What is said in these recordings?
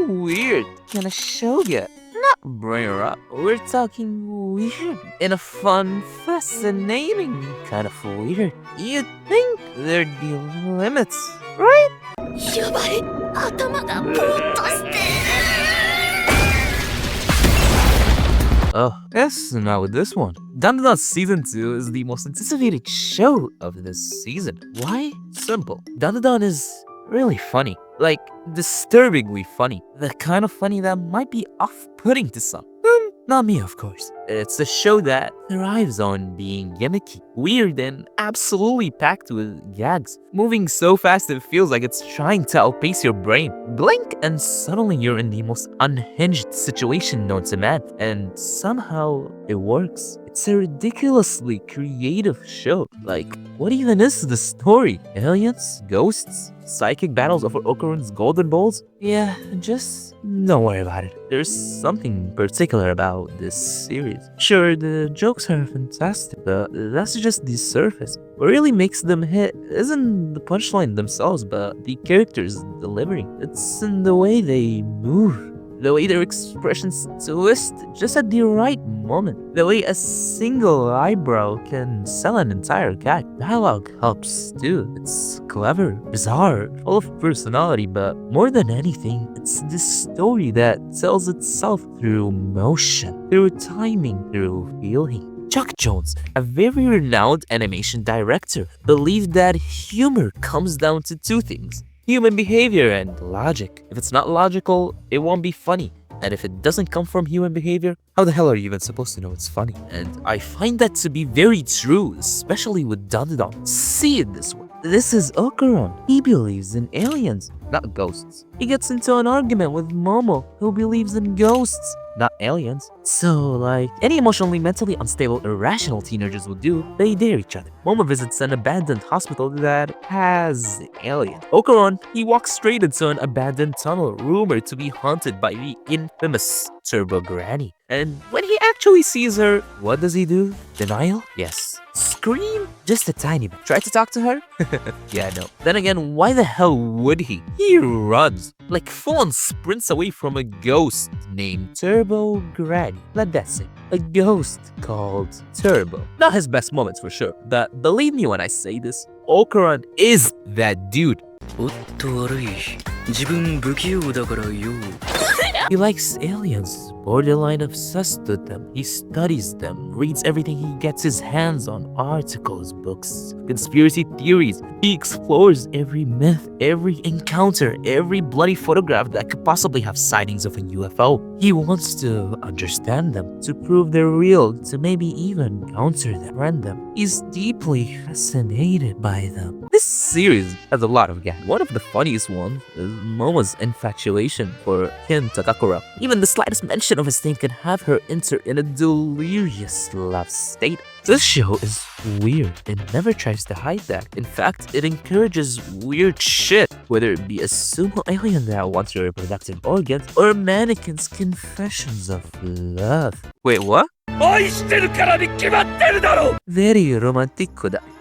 weird can a show get? Not brain rot. We're talking weird in a fun, fascinating kind of weird. You'd think there'd be limits, right? やばい、頭がぼーっとして。 Oh, yes, not with this one. Dandadan Season 2 is the most anticipated show of this season. Why? Simple. Dandadan is really funny. Like, disturbingly funny. The kind of funny that might be off-putting to some. Not me, of course. It's a show that thrives on being gimmicky, weird, and absolutely packed with gags. Moving so fast it feels like it's trying to outpace your brain. Blink and suddenly you're in the most unhinged situation known to man. And somehow it works. It's a ridiculously creative show. Like, what even is the story? Aliens? Ghosts? Psychic battles over Okarun's golden bowls? Yeah, just don't worry about it. There's something particular about this series. Sure, the jokes are fantastic, but that's just the surface. What really makes them hit isn't the punchline themselves, but the characters delivering. It's in the way they move. The way their expressions twist just at the right moment. The way a single eyebrow can sell an entire gag. Dialogue helps too. It's clever, bizarre, full of personality, but more than anything, it's this story that tells itself through motion, through timing, through feeling. Chuck Jones, a very renowned animation director, believed that humor comes down to two things: human behavior and logic. If it's not logical, it won't be funny. And if it doesn't come from human behavior, how the hell are you even supposed to know it's funny? And I find that to be very true, especially with Dandadan. See it this way. This is Okarun. He believes in aliens, not ghosts. He gets into an argument with Momo, who believes in ghosts, not aliens. So, like any emotionally, mentally unstable, irrational teenagers would do, they dare each other. Momo visits an abandoned hospital that has aliens. Okarun, he walks straight into an abandoned tunnel rumored to be haunted by the infamous Turbo Granny. And when he actually sees her, what does he do? Denial? Yes. Scream? Just a tiny bit. Try to talk to her? Yeah, no. Then again, why the hell would he? He runs. Like full-on sprints away from a ghost named Turbo Granny. Let that sit. A ghost called Turbo. Not his best moments for sure, but believe me when I say this, Okarun is that dude. He likes aliens, borderline obsessed with them. He studies them, reads everything he gets his hands on, articles, books, conspiracy theories. He explores every myth, every encounter, every bloody photograph that could possibly have sightings of a UFO. He wants to understand them, to prove they're real, to maybe even counter them, friend them. He's deeply fascinated by them. This series has a lot of gags. One of the funniest ones is Momo's infatuation for Ken Takakura. Even the slightest mention of his name can have her enter in a delirious love state. This show is weird and never tries to hide that. In fact, it encourages weird shit, whether it be a sumo alien that wants your reproductive organs or a mannequin's confessions of love. Wait, what? Very romantic.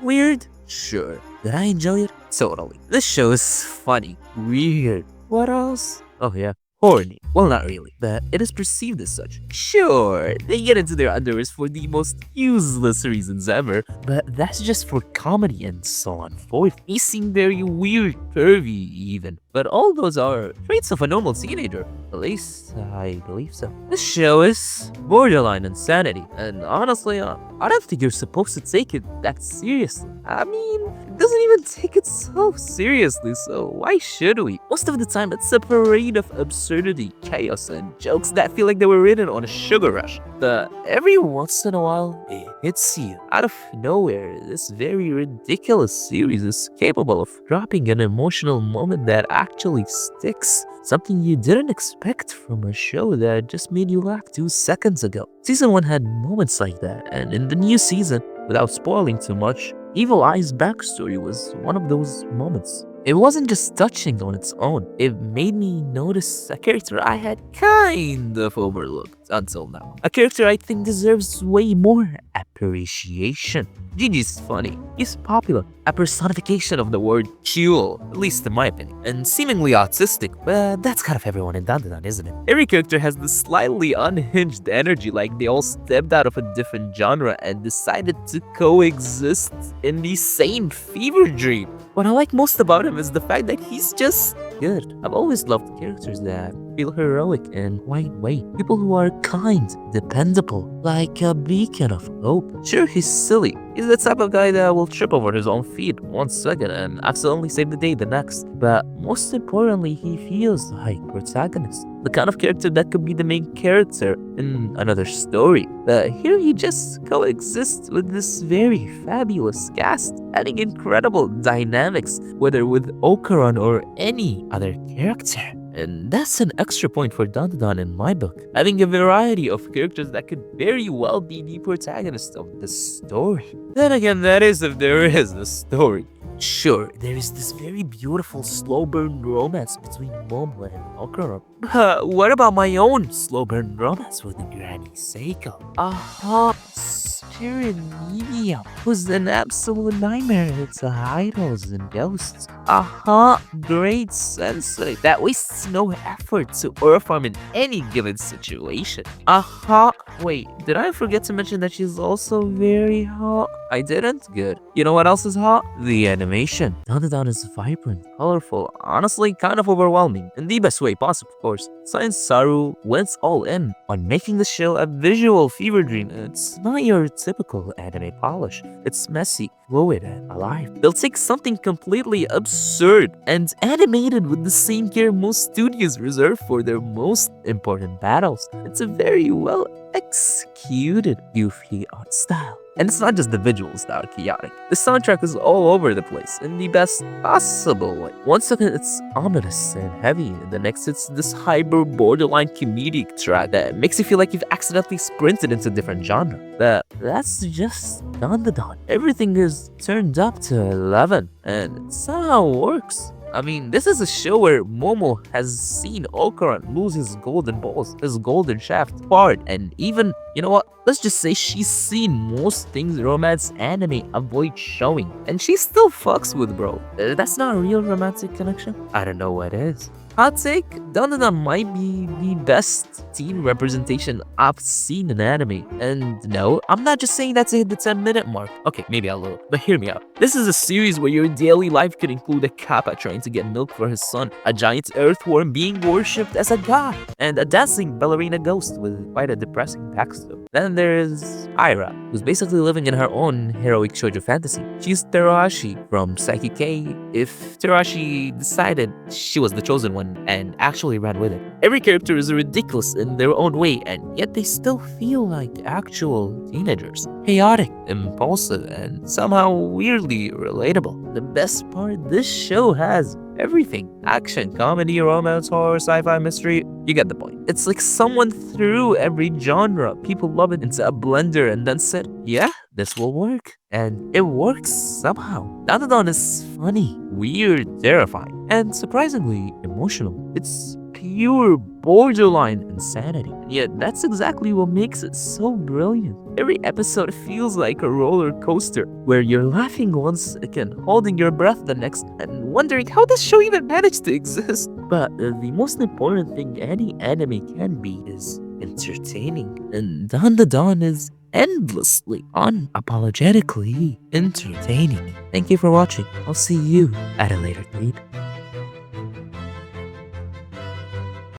Weird? Sure. Did I enjoy it? Totally. This show is funny, weird. What else? Oh yeah. Horny. Well, not really, but it is perceived as such. Sure, they get into their underwears for the most useless reasons ever, but that's just for comedy and so on forth. He seemed very weird, curvy even, but all those are traits of a normal teenager. At least, I believe so. This show is borderline insanity, and honestly, I don't think you're supposed to take it that seriously. I mean, it doesn't even take itself seriously, so why should we? Most of the time, it's a parade of absurdity, chaos, and jokes that feel like they were written on a sugar rush. But every once in a while, it hits you. Out of nowhere, this very ridiculous series is capable of dropping an emotional moment that actually sticks. Something you didn't expect from a show that just made you laugh 2 seconds ago. Season 1 had moments like that, and in the new season, without spoiling too much, Evil Eye's backstory was one of those moments. It wasn't just touching on its own. It made me notice a character I had kind of overlooked until now. A character I think deserves way more appreciation. Jiji's funny. He's popular. A personification of the word cool, at least in my opinion. And seemingly autistic, but that's kind of everyone in Dandadan, isn't it? Every character has this slightly unhinged energy, like they all stepped out of a different genre and decided to coexist in the same fever dream. What I like most about him is the fact that he's just good. I've always loved characters that feel heroic and quite weight. People who are kind, dependable, like a beacon of hope. Sure, he's silly. He's the type of guy that will trip over his own feet 1 second and accidentally save the day the next. But most importantly, he feels like protagonist. The kind of character that could be the main character in another story. But here he just coexists with this very fabulous cast, adding incredible dynamics, whether with Okarun or any other character. And that's an extra point for Dandadan in my book, having a variety of characters that could very well be the protagonist of the story. Then again, that is if there is a story. Sure, there is this very beautiful slow burn romance between Momo and Okarun. But what about my own slow burn romance with the Granny Seiko? A hot spirit medium who's an absolute nightmare to idols and ghosts. A hot great sensei that wastes no effort to perform in any given situation. A hot... Wait, did I forget to mention that she's also very hot? I didn't? Good. You know what else is hot? The animation. Dandadan is vibrant, colorful, honestly kind of overwhelming, in the best way possible, of course. Science Saru went all in on making the show a visual fever dream. It's not your typical anime polish. It's messy, fluid, and alive. They'll take something completely absurd and animated with the same care most studios reserve for their most important battles. It's a very well executed, goofy art style. And it's not just the visuals that are chaotic. The soundtrack is all over the place in the best possible way. One second it's ominous and heavy, and the next it's this hyper borderline comedic track that makes you feel like you've accidentally sprinted into a different genre. But that's just Dandadan. Everything is turned up to 11, and it somehow works. I mean, this is a show where Momo has seen Okarun lose his golden balls, his golden shaft, part, and even, you know what, let's just say she's seen most things romance anime avoid showing, and she still fucks with bro. That's not a real romantic connection? I don't know what is. Hot take, Dandadan might be the best teen representation I've seen in anime. And no, I'm not just saying that to hit the 10-minute mark. Okay, maybe a little, but hear me out. This is a series where your daily life could include a kappa trying to get milk for his son, a giant earthworm being worshipped as a god, and a dancing ballerina ghost with quite a depressing backstory. Then there is Aira, who's basically living in her own heroic shoujo fantasy. She's Terashi from Psyche K if Terashi decided she was the chosen one and actually ran with it. Every character is ridiculous in their own way, and yet they still feel like actual teenagers. Chaotic, impulsive, and somehow weirdly relatable. The best part, this show has everything. Action, comedy, romance, horror, sci-fi, mystery. You get the point. It's like someone threw every genre people love it into a blender and then said, yeah, this will work. And it works somehow. Dandadan is funny, weird, terrifying, and surprisingly emotional. It's pure borderline insanity. And yet that's exactly what makes it so brilliant. Every episode feels like a roller coaster where you're laughing one second, holding your breath the next, and wondering how this show even managed to exist. But the most important thing any anime can be is entertaining. And Dandadan is endlessly, unapologetically entertaining. Thank you for watching. I'll see you at a later date.